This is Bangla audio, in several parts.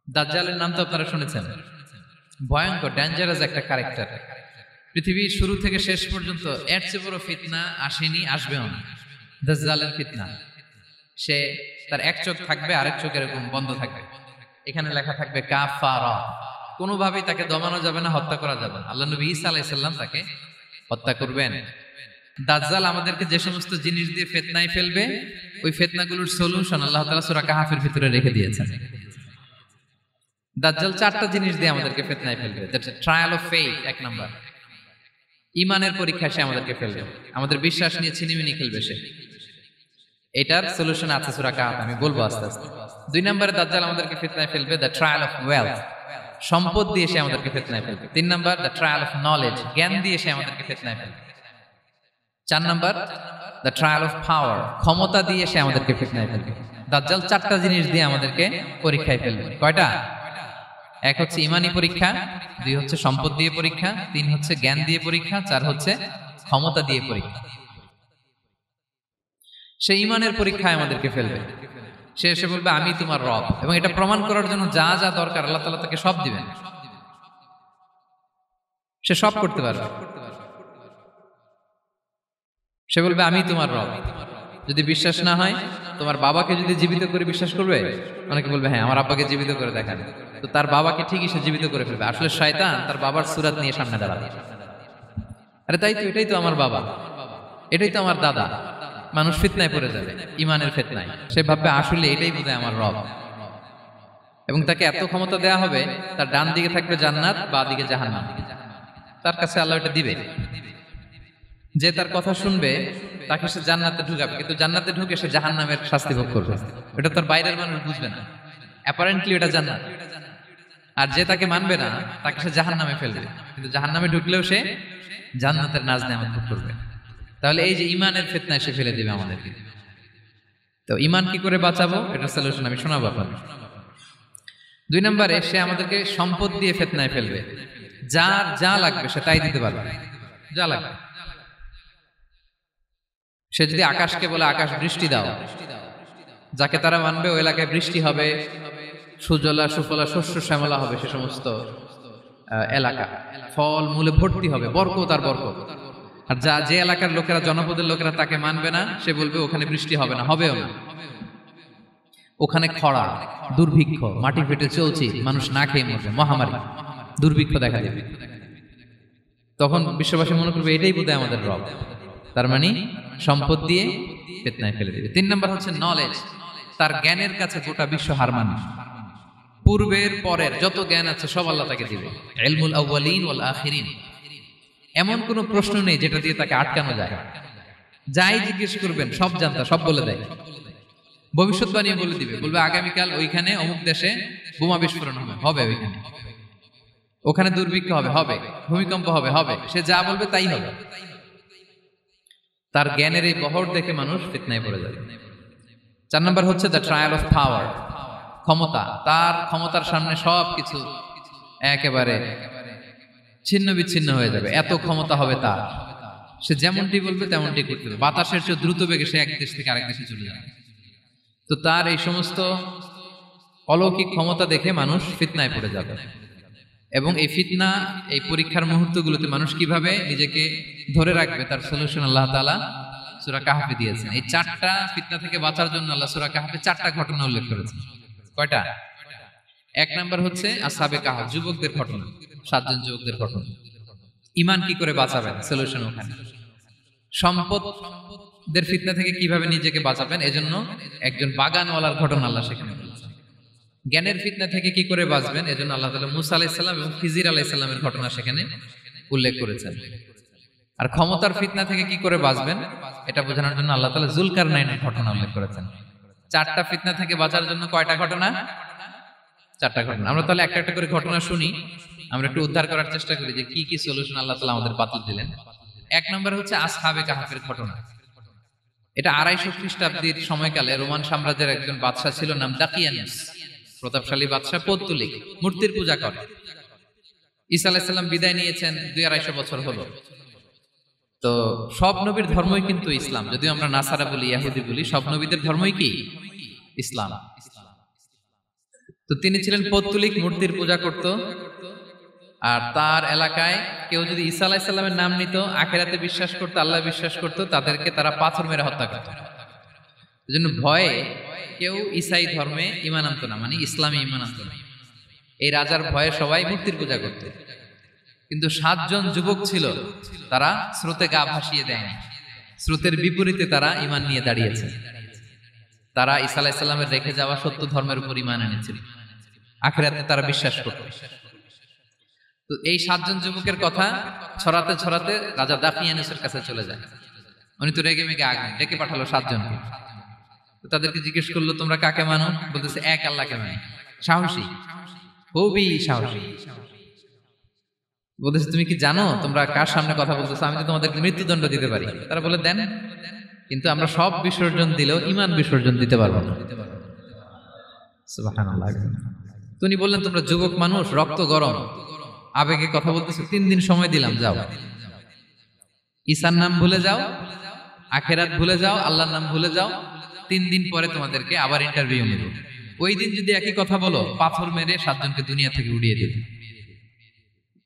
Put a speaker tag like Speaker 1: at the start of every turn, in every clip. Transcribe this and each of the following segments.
Speaker 1: দাজ্জালের নাম তো আপনারা শুনেছেন। ভয়ঙ্কর ডেঞ্জারাস একটা ক্যারেক্টার। পৃথিবীর শুরু থেকে শেষ পর্যন্ত এর চেয়ে বড় ফিতনা আসেনি, আসবেও না। দাজ্জালের ফিতনা। সে তার এক চোখ থাকবে, আরেক চোখ এরকম বন্ধ থাকবে, এখানে লেখা থাকবে কাফারা। কোনোভাবেই তাকে দমানো যাবে না, হত্যা করা যাবে না। আল্লাহ নবী ঈসা আলাইহিস সালাম তাকে হত্যা করবেন। দাজ্জাল আমাদেরকে যে সমস্ত জিনিস দিয়ে ফিতনায় ফেলবে, ওই ফিতনাগুলোর সলিউশন আল্লাহ তাআলা সূরা কাহফের ভিতরে রেখে দিয়েছেন। দাজ্জাল চারটা জিনিস দিয়ে আমাদেরকে ফিতনায় ফেলবে। That's trial of faith. এক নাম্বার, ঈমানের পরীক্ষা সে আমাদেরকে ফেলবে, আমাদের বিশ্বাস নিয়ে ছিনিমিনি খেলবে সে। এটার সলিউশন আছে সূরা কাহফ, আমি বলবো আস্তে আস্তে। দুই নম্বরে দাজ্জাল আমাদেরকে ফিতনায় ফেলবে দ্য ট্রায়াল অফ ওয়েলথ, সম্পদ দিয়ে সে আমাদেরকে ফিতনায় ফেলবে। তিন number the trial of knowledge, জ্ঞান দিয়ে সে আমাদেরকে ফিতনায় ফেলবে। চার number the trial of power, ক্ষমতা দিয়ে সে আমাদেরকে ফিতনায় ফেলবে। দাজ্জাল চারটা জিনিস দিয়ে আমাদেরকে পরীক্ষায় ফেলবে। কয়টা? এক হচ্ছে ঈমানি পরীক্ষা, দুই হচ্ছে সম্পদ দিয়ে পরীক্ষা, তিন হচ্ছে জ্ঞান দিয়ে পরীক্ষা, চার হচ্ছে ক্ষমতা দিয়ে পরীক্ষা। সে ঈমানের পরীক্ষায় আমাদেরকে ফেলবে। সে এসে বলবে আমি তোমার রব, এবং এটা প্রমাণ করার জন্য যা যা দরকার আল্লাহ তাআলা তাকে সব দিবেন। সে সব করতে পারবে। সে বলবে আমি তোমার রব। যদি বিশ্বাস না হয়, তোমার বাবাকে যদি জীবিত করে বিশ্বাস করবে? অনেকে বলবে হ্যাঁ আমার আব্বাকে জীবিত করে দেখান। তো তার বাবাকে ঠিকই সে জীবিত করে ফেলবে। আসলে শয়তান তার বাবার সূরত নিয়ে সামনে দাঁড়াবে। আরে তাই তো, এটাই তো আমার বাবা, এটাই তো আমার দাদা। মানুষ ফিতনায় পড়ে যাবে, ঈমানের ফিতনায়। সে ভাববে আসলে এটাই বোধহয় আমার রব, এবং তাকে এত ক্ষমতা দেয়া হবে, তার ডান দিকে থাকবে জান্নাত, বাঁ দিকে জাহান্নাম। তার কাছে আল্লাহ এটা দিবে। যে তার কথা শুনবে তাকে সে জান্নাতে ঢুকাবে, কিন্তু জান্নাতে ঢুকে সে জাহান্নামের শাস্তি ভোগ করবে। এটা তার বাইরের মানুষ বুঝবে না, অ্যাপারেন্টলি এটা জান্নাত। আর যে তাকে মানবে না তাকে সে জাহান্নামে ফেলবে, কিন্তু জাহান্নামে ঢুকলেও সে জান্নাতের নাজ নেয়ামত ভোগ করবে। তাহলে এই যে ঈমানের ফিতনায় সে ফেলে দিবে আমাদেরকে। তো ঈমান কি করে বাঁচাবো, এটা সলিউশন আমি শোনাবো আপনাদের। দুই নম্বরে সে আমাদেরকে সম্পদ দিয়ে ফিতনায় ফেলবে। যার যা লাগবে সে তাই দিতে পারবে, যা লাগবে। সে যদি আকাশকে বলে আকাশ বৃষ্টি দাও, যাকে তারা মানবে ওই এলাকায় বৃষ্টি হবে, সুজলা সুফলা শস্য শ্যামলা হবে সে সমস্ত এলাকা, ফল মূলে ভর্তি হবে, বরকত আর বরকত। আর যে এলাকার লোকেরা, জনপদের লোকেরা তাকে মানবে না, সে বলবে ওখানে বৃষ্টি হবে না, হবেও না। ওখানে খরা, দুর্ভিক্ষ, মাটি ফেটে চলছে, মানুষ না খেয়ে মরবে, মহামারী, দুর্ভিক্ষ দেখা দেবে। তখন বিশ্ববাসী মনে করবে এটাই বোধহয় আমাদের রব। তার মানে সম্পদ দিয়ে ফিতনায় ফেলে দিবে। তিন নম্বর হচ্ছে নলেজ, তার জ্ঞানের কাছে গোটা বিশ্ব হার মানবে। পূর্বের পরের যত জ্ঞান আছে সব আল্লাহ তাকে দিবে। ইলমুল আউয়ালিন ওয়াল আখিরিন, এমন কোন প্রশ্ন নেই যেটা দিয়ে তাকে আটকানো যায়। যাই জিজ্ঞেস করবেন সব জানতা, সব বলে দেয়। ভবিষ্যৎবাণী বলে দিবে, বলবে আগামীকাল ওইখানে অমুক দেশে বোমা বিস্ফোরণ হবে, হবে ওইখানে, ওখানে দুর্ভিক্ষ হবে, হবে, ভূমিকম্প হবে, হবে। সে যা বলবে তাই হবে। তার জ্ঞানের এই বহর দেখে মানুষ ফিতনায় পড়ে যাবে। চার নম্বর হচ্ছে দ্য ট্রায়াল অফ পাওয়ার, ক্ষমতা। তার ক্ষমতার সামনে সবকিছু একেবারে ছিন্ন বিচ্ছিন্ন হয়ে যাবে, এত ক্ষমতা হবে তার। সে যেমনটি বলবে তেমনটি করতে হবে। বাতাসের চেয়ে দ্রুত বেগে সে এক দেশ থেকে আরেক দেশে চলে যাবে। তো তার এই সমস্ত অলৌকিক ক্ষমতা দেখে মানুষ ফিতনায় পড়ে যাবে। এবং এই ফিতনা, এই পরীক্ষার মুহূর্তগুলোতে মানুষ কিভাবে নিজেকে ধরে রাখবে তার সলিউশন আল্লাহ তাআলা সূরা কাহফে দিয়েছেন। এই চারটা ফিতনা থেকে বাঁচার জন্য আল্লাহ সূরা কাহফে চারটা ঘটনা উল্লেখ করেছেন। কয়টা? এক নাম্বার হচ্ছে আসহাবে কাহফ, যুবকদের ঘটনা, 7 জন যুবকদের ঘটনা। ঈমান কি করে বাঁচাবেন, সলিউশন ওখানে। সম্পদের ফিতনা থেকে কিভাবে নিজেকে বাঁচাবেন, এজন্য একজন বাগানওয়ালার ঘটনা আল্লাহ সেখানে বলেছেন। জ্ঞানের ফিতনা থেকে কি করে বাঁচবেন, এজন্য আল্লাহ তাআলা মূসা আলাইহিস সালাম এবং খিজির আলাইহিস সালামের ঘটনা সেখানে উল্লেখ করেছেন। আর ক্ষমতার ফিতনা থেকে কি করে বাঁচবেন এটা বোঝানোর জন্য আল্লাহ তাআলা যুলকারনাইনের ঘটনা উল্লেখ করেছেন। চারটা ফিতনা থেকে বাঁচার জন্য কয়টা ঘটনা? চারটা ঘটনা। আমরা তাহলে একটা একটা করে ঘটনা শুনি, আমরা একটু উদ্ধার করার চেষ্টা করি যে কি কি সলিউশন আল্লাহ তাআলা আমাদের বাতিল দিলেন। এক নম্বর হচ্ছে আসহাবে কাহফের ঘটনা। এটা 250 খ্রিস্টাব্দের সময়কালে রোমান সাম্রাজ্যের একজন বাদশা ছিল, নাম দাকিয়ানুস। প্রতাপশালী বাদশা, পৌত্তলিক, মূর্তির পূজা করে। ঈসা আলাইহিস সালাম বিদায় নিয়েছেন, 250 বছর হলো। তো সব নবীর ধর্মই কিন্তু ইসলাম, যদিও আমরা নাসারা বলি, ইহুদি বলি, সব নবীদের ধর্মই কি ইসলাম। তো তিনি ছিলেন পৌত্তলিক, মূর্তির পূজা করত। আর তার এলাকায় কেউ যদি ঈসা আলাইহিস সালামের নাম নিত, আখিরাতে বিশ্বাস করতো, আল্লাহ বিশ্বাস করতো, তাদেরকে তারা পাথর মেরে হত্যা করত। এজন্য ভয়ে কেউ ঈসাই ধর্মে ঈমান আনতো না, মানে ইসলামে ঈমান আনতো না। এই রাজার ভয়ে সবাই মূর্তির পূজা করত। কিন্তু 7 জন যুবক ছিল, তারা স্রোতে গা ভাসিয়ে দেয়নি। স্রোতের বিপরীতে তারা ঈমান নিয়ে দাঁড়িয়েছে। তারা ঈসা আলাইহিস সালামের রেখে যাওয়া সত্য ধর্মের উপর ঈমান এনেছিল, আখিরাতে তারা বিশ্বাস করত। তো এই 7 জন যুবকের কথা ছড়াতে ছড়াতে রাজা দাকিয়ানুসের কাছে চলে যায়। উনি তো রেগে মেগে আগুন ডেকে পাঠালো 7 জনকে। তো তাদেরকে জিজ্ঞেস করলো, তোমরা কাকে মানো? বলতেছে এক আল্লাহকে মানি। সাহসী, খুবই সাহসী। বলতেছে তুমি কি জানো তোমরা কার সামনে কথা বলতেছো? আমি তো তোমাদেরকে মৃত্যুদণ্ড দিতে পারি। তারা বলে দেন, কিন্তু আমরা সব বিসর্জন দিলেও ঈমান বিসর্জন দিতে পারবো না। সুবহানাল্লাহ। তিনি বললেন, তোমরা যুবক মানুষ, রক্ত গরম, আবেগে কথা বলতেছে, 3 দিন সময় দিলাম, যাও ঈসার নাম ভুলে যাও, আখিরাত ভুলে যাও, আল্লাহর নাম ভুলে যাও। 3 দিন পরে তোমাদেরকে আবার ইন্টারভিউ নেব। ওই দিন যদি একই কথা বলো, পাথর মেরে 7 জনকে দুনিয়া থেকে উড়িয়ে দেব।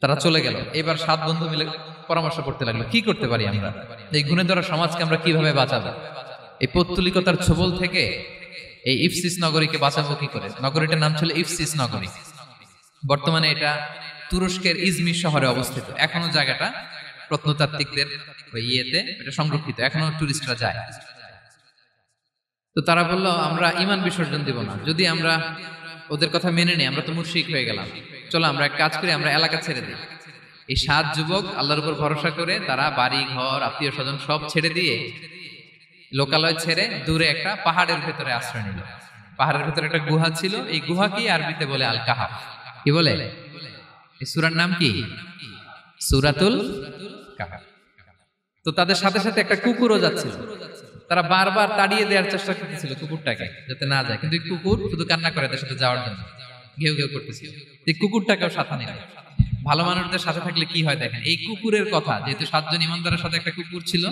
Speaker 1: তারা চলে গেল। এবার 7 বন্ধু মিলে পরামর্শ করতে লাগলো, কি করতে পারি আমরা, এই গুণে ধরা সমাজকে আমরা কিভাবে বাঁচাবো, এই পৌত্তলিকতার ছোবল থেকে এই ইফসিস নগরীকে বাঁচাবো কি করে। নগরীটার নাম ছিল ইফসিস নগরী। বর্তমানে এটা তুরস্কের ইজমির শহরে অবস্থিত। এখনো জায়গাটা প্রত্নতাত্ত্বিকদের ইয়েতে এটা সংরক্ষিত, এখনো টুরিস্টরা যায়। তো তারা বলল, আমরা ঈমান বিসর্জন দিব না, যদি আমরা ওদের কথা মেনে নিই আমরা তো মুশরিক হয়ে গেলাম। চলো আমরা এক কাজ করি, আমরা এলাকা ছেড়ে দিই। এই 7 যুবক আল্লাহর উপর ভরসা করে তারা বাড়ি ঘর আত্মীয় স্বজন সব ছেড়ে দিয়ে, লোকালয় ছেড়ে দূরে একটা পাহাড়ের ভেতরে আশ্রয় নিল। পাহাড়ের ভেতরে একটা গুহা ছিল। এই গুহা কি আরবিতে বলে আল কাহাফ। কি বলে? এই সূরার নাম কি? সূরাতুল কাহাফ। তো তাদের সাথে সাথে একটা কুকুরও যাচ্ছিল। তারা বারবার তাড়িয়ে দেওয়ার চেষ্টা করতেছিল কুকুরটাকে, যাতে না যায়, কিন্তু কুকুর শুধু কান্না করে তার সাথে যাওয়ার জন্য ঘেউ ঘেউ করতেছিল। এই কুকুরটাকেও সাথে নিল। ভালো মানুষদের সাথে থাকলে কি হয় দেখেন, এই কুকুরের কথা, যেহেতু 7 জন ইমানদারের সাথে একটা কুকুর ছিল,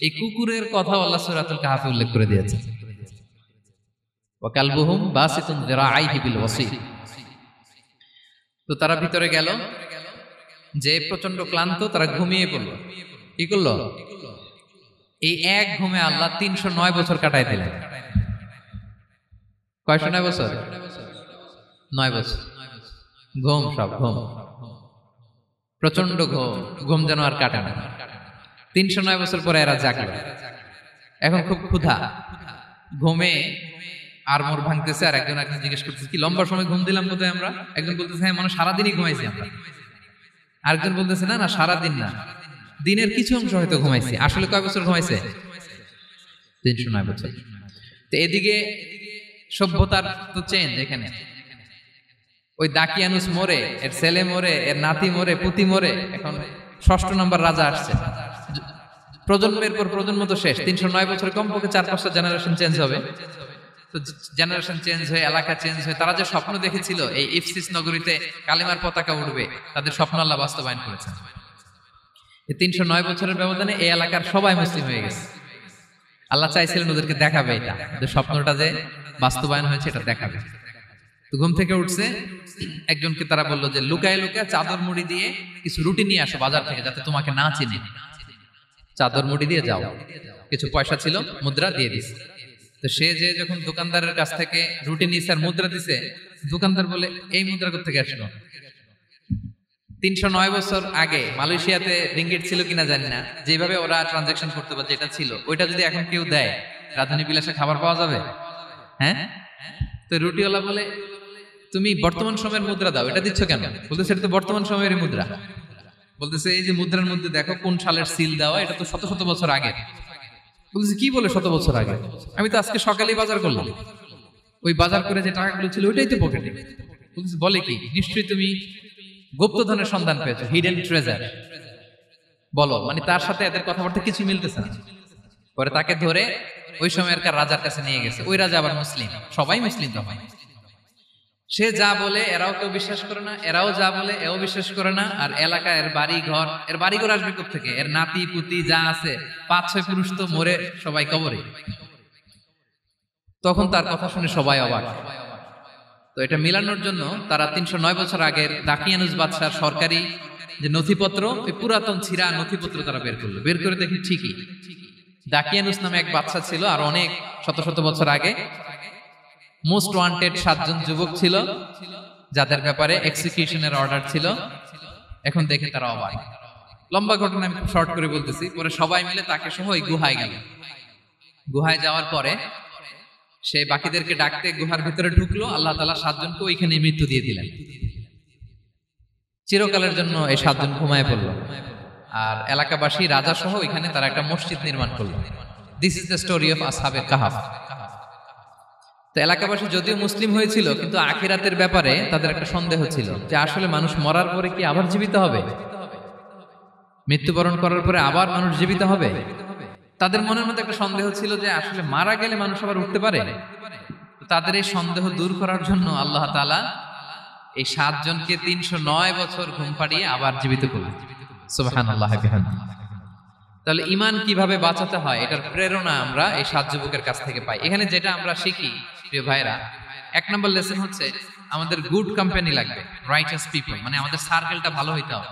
Speaker 1: এই কুকুরের কথা আল্লাহ সূরাতুল কাহাফে উল্লেখ করে দিয়েছে। ওয়া কালবুহুম বাসিতুন যিরাআইহি বিল ওয়াসি। তো তারা ভিতরে গেল, যে প্রচন্ড ক্লান্ত, তারা ঘুমিয়ে পড়ল। কি করলো? এই এক ঘুমে আল্লাহ 309 বছর কাটাই দিলেন। কয়শো 9 বছর? 9 বছর ঘুম, সব ঘুম, প্রচন্ড ঘুম, ঘুম যেন আর কাটে না। 309 বছর পরে এরা জাগল। এখন খুব ক্ষুধা, ঘুমে আরমোর ভাঙতেছে। আর একজন জিজ্ঞেস করতেছে, কি লম্বা সময় ঘুম দিলাম কোথায় আমরা? একজন বলতেছে, হ্যাঁ মানে সারাদিনই ঘুমাইছি আমরা। আরেকজন বলতেছে, না না সারাদিন না, দিনের কিছু অংশ হয়তো ঘুমাইছি। আসলে কয় বছর ঘুমাইছে? 309 বছর। তো এদিকে সভ্যতার তো চেঞ্জ। এখানে ওই দাকিয়ানুস মরে, এর ছেলে মরে, এর নাতি মরে, পুতি মরে, এখন 6ষ্ঠ নম্বর রাজা আসছে। প্রজন্মের পর প্রজন্ম তো শেষ। 309 বছরে কমপক্ষে 4-5টা জেনারেশন চেঞ্জ হবে। তো জেনারেশন চেঞ্জ হয়ে, এলাকা চেঞ্জ হয়ে, তারা যে স্বপ্ন দেখেছিল এই ইফসিস নগরীতে কালিমার পতাকা উঠবে, তাদের স্বপ্ন আল্লাহ বাস্তবায়ন করেছেন। এই 309 বছরের ব্যবধানে এই এলাকার সবাই মুসলিম হয়ে গেছে। আল্লাহ চাইছিলেন ওদেরকে দেখাবে এটা, যে স্বপ্নটা যে বাস্তবায়ন হয়েছে এটা দেখাবে। তো ঘুম থেকে উঠছে, একজনকে তারা বললো যে লুকায় লুকায় চাদর মুড়ি দিয়ে কিছু রুটি নিয়ে আসো বাজার থেকে, যাতে তোমাকে না চিনে। চাদর মুড়ি দিয়ে যাও। কিছু পয়সা ছিল, মুদ্রা দিয়ে দিছে। তো সে যে যখন দোকানদারের কাছ থেকে রুটি নিয়েছে আর মুদ্রা দিছে, দোকানদার বলে, এই মুদ্রা কোথা থেকে আসলো? 309 বছর আগে মালয়েশিয়াতে রিঙ্গিট ছিল কিনা জানি না, যেভাবে ওরা ট্রানজাকশন করতে পারে, যেটা ছিল ওইটা যদি এখন কেউ দেয়, রাজধানী বিলাসে খাবার পাওয়া যাবে? হ্যাঁ। তো রুটিওয়ালা বলে, তুমি বর্তমান সময়ের মুদ্রা দাও, এটা দিচ্ছ কেন? বলতেছে, এটা তো বর্তমান সময়ের মুদ্রা। বলতেছে, এই যে মুদ্রার মধ্যে দেখো কোন সালের সিল দেওয়া, এটা তো শত শত বছর আগে। বলতেছে, কি বলে শত বছর আগে? আমি তো আজকে সকালেই বাজার করলাম, ওই বাজার করে যে টাকাগুলো ছিল ওইটাই তো পকেটে। বলতেছে, বলে কি? নিশ্চয়ই তুমি গুপ্তধনের সন্ধান পেয়েছো, হিডেন ট্রেজার। বলো, মানে তার সাথে এদের কথাবার্তা কিছু মিলতেছে না। পরে তাকে ধরে ওই সময়কার রাজার কাছে নিয়ে গেছে। ওই রাজা আবার মুসলিম, সবাই মুসলিম তখন। সে যা বলে এরাও কেউ বিশ্বাস করে না, এরাও যা বলে এও বিশ্বাস করে না। আর এলাকা, এর বাড়িঘর আসবে কোত্থেকে? এর নাতি পুতি যা আছে 5-6 পুরুষ তো মরে সবাই কবরে। তখন তার কথা শুনে সবাই অবাক। তো এটা মিলানোর জন্য তারা 309 বছর আগের দাকিয়ানুস বাদশার সরকারি যে নথিপত্র, এই পুরাতন ছিঁড়া নথিপত্র তারা বের করলো। বের করে দেখি ঠিকই দাকিয়ানুস নামে এক বাদশা ছিল, আর অনেক শত শত বছর আগে মোস্ট ওয়ান্টেড 7 জন যুবক ছিল যাদের ব্যাপারে এক্সিকিউশনের অর্ডার ছিল। এখন দেখে তারা অবাক। লম্বা ঘটনা আমি খুব শর্ট করে বলতেছি। পরে সবাই মিলে তাকে সহ ওই গুহায় গেল। গুহায় যাওয়ার পরে সে বাকিদেরকে ডাকতে গুহার ভিতরে ঢুকলো। আল্লাহ তাআলা 7 জনকে ওইখানে মৃত্যু দিয়ে দিলেন। চিরকালের জন্য এই 7 জন ঘুমায় পড়ল। আর এলাকাবাসী রাজা সহ এখানে তারা একটা মসজিদ নির্মাণ করলো। This is the story of আসহাবে কাহাফ। তো এলাকাবাসী যদিও মুসলিম হয়েছিল, কিন্তু আখিরাতের ব্যাপারে তাদের একটা সন্দেহ ছিল যে আসলে মানুষ মরার পরে কি আবার জীবিত হবে, মৃত্যুবরণ করার পরে আবার মানুষ জীবিত হবে। তাদের মনের মধ্যে একটা সন্দেহ ছিল যে আসলে মারা গেলে মানুষ আবার উঠতে পারে। তাদের এই সন্দেহ দূর করার জন্য আল্লাহ তাআলা এই 7 জনকে 309 বছর ঘুম পাড়িয়ে আবার জীবিত করলেন। সুবহানাল্লাহ বিহামদিহি। তাহলে ঈমান কিভাবে বাঁচাতে হয় এটার প্রেরণা আমরা এই 7 যুবকের কাছ থেকে পাই। এখানে যেটা আমরা শিখি প্রিয় ভাইরা, 1 নম্বর লেসন হচ্ছে আমাদের গুড কোম্পানি লাগবে, রাইটাস পিপল, মানে আমাদের সার্কেলটা ভালো হইতে হবে।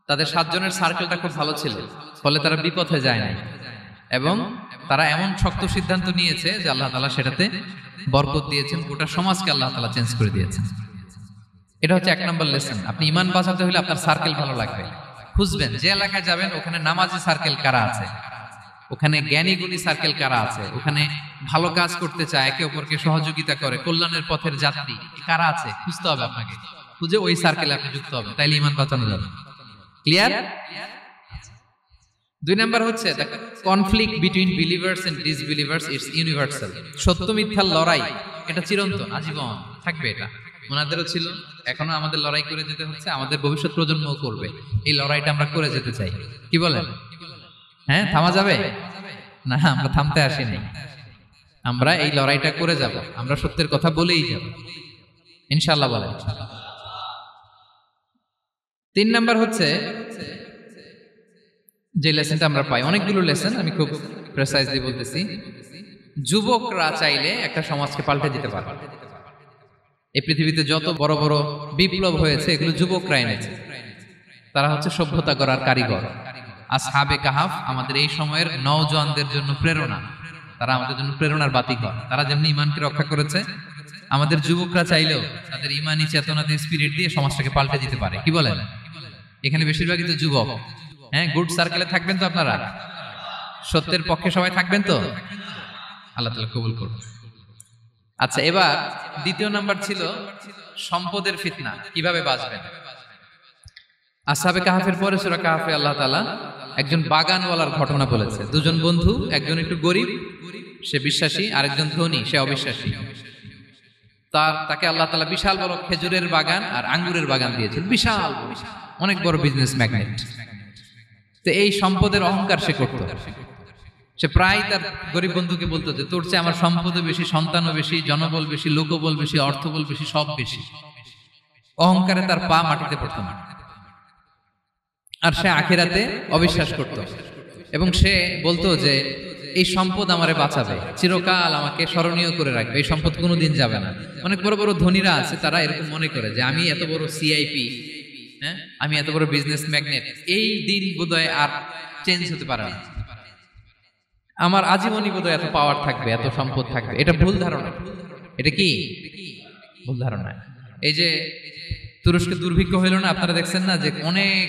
Speaker 1: তাদের 7 জনের সার্কেলটা খুব ভালো ছিল, ফলে তারা বিপথে যায় নাই এবং তারা এমন শক্ত সিদ্ধান্ত নিয়েছে যে আল্লাহ তাআলা সেটাতে বরকত দিয়েছেন, গোটা সমাজকে আল্লাহ তাআলা চেঞ্জ করে দিয়েছেন। এটা হচ্ছে 1 নম্বর লেসন। আপনি ঈমান বাঁচাতে হলে আপনার সার্কেল ভালো লাগবে। খুঁজবেন যে এলাকায় যাবেন ওখানে নামাজি সার্কেল কারা আছে, ওখানে জ্ঞানী গুণী সার্কেল কারা আছে, ওখানে ভালো কাজ করতে চায়, একে অপরকে সহযোগিতা করে, কল্যাণের পথের যাত্রী কারা আছে খুঁজতে হবে আপনাকে। খুঁজে ওই সার্কেলে আপনি যুক্ত হবে, তাইলে ঈমান বাঁচানো যাবে। ক্লিয়ার? 2 নাম্বার হচ্ছে the conflict between believers and disbelievers it's universal. সত্য মিথ্যার লড়াই এটা চিরন্তন, আজীবন থাকবে। এটা ওনাদেরও ছিল, এখনো আমাদের লড়াই করে যেতে হচ্ছে, আমাদের ভবিষ্যৎ প্রজন্মও করবে। এই লড়াইটা আমরা করে যেতে চাই। কি বলেন? হ্যাঁ, থামা যাবে না? আমরা থামতে আসিনি, আমরা এই লড়াইটা করে যাব। আমরা সত্যের কথা বলেই যাব ইনশাআল্লাহ। বলেন। 3 নাম্বার হচ্ছে যে লেসনটা আমরা পাই, অনেকগুলো লেসন, আমি খুব প্রেসাইজলি বলতেছি। যুবকরা চাইলে একটা সমাজকে পাল্টে দিতে পারে। এই পৃথিবীতে যত বড় বড় বিপ্লব হয়েছে এগুলো যুবকরা এনেছে। তারা হচ্ছে সভ্যতা গড়ার কারিগর। আসহাবে কাহাফ আমাদের এই সময়ের নওজোয়ানদের জন্য প্রেরণা। তারা আমাদের জন্য প্রেরণার বাতিঘর। তারা যেমনি ঈমানকে রক্ষা করেছে, আমাদের যুবকরা চাইলেও তাদের ঈমানি চেতনাতে স্পিরিট দিয়ে সমাজটাকে পাল্টে দিতে পারে। কি বলেন? এখানে বেশিরভাগই তো যুবক। হ্যাঁ, গুড সার্কেলে থাকবেন তো আপনারা? সত্যের পক্ষে সবাই থাকবেন তো? আল্লাহ তাআলা কবুল করুন। আচ্ছা, এবার 2 নাম্বার ছিল সম্পদের ফিতনা, কিভাবে বাঁচবেন। আসহাবে কাহাফের পরে সূরা কাহাফে আল্লাহ তাআলা একজন বাগানওয়ালার ঘটনা বলেছে। 2 জন বন্ধু, একজন একটু গরিব, সে বিশ্বাসী, আরেকজন ধনী, সে অবিশ্বাসী। তাকে আল্লাহ তাআলা বিশাল বড় খেজুরের বাগান আর আঙ্গুরের বাগান দিয়েছেন, বিশাল অনেক বড় বিজনেস ম্যাগনেট। তো এই সম্পদের অহংকার সে করত। সে প্রায় তার গরিব বন্ধুকে বলতো যে তোর চেয়ে আমার সম্পদও বেশি, সন্তানও বেশি, জনবল বেশি, লোকবল বেশি, অর্থবল বেশি, সব বেশি। অহংকারে তার পা মাটিতে পড়ত না। আর সে আখিরাতে অবিশ্বাস করত এবং সে বলতো যে এই সম্পদ আমারে বাঁচাবে, চিরকাল আমাকে স্মরণীয় করে রাখবে, এই সম্পদ কোনোদিন যাবে না। অনেক বড় বড় ধনীরা আছে, তারা এরকম মনে করে যে আমি এত বড় সিআইপি, হ্যাঁ, আমি এত বড় বিজনেস ম্যাগনেট, এই দিন বোধহয় আর চেঞ্জ হতে পারে না, আমার আজীবনই বোধহয় এত পাওয়ার থাকবে, এত সম্পদ থাকবে। এটা ভুল ধারণা। এটা কি ভুল ধারণা? এই যে তুরস্কে দুর্ভিক্ষ হইল না, আপনারা দেখছেন না যে অনেক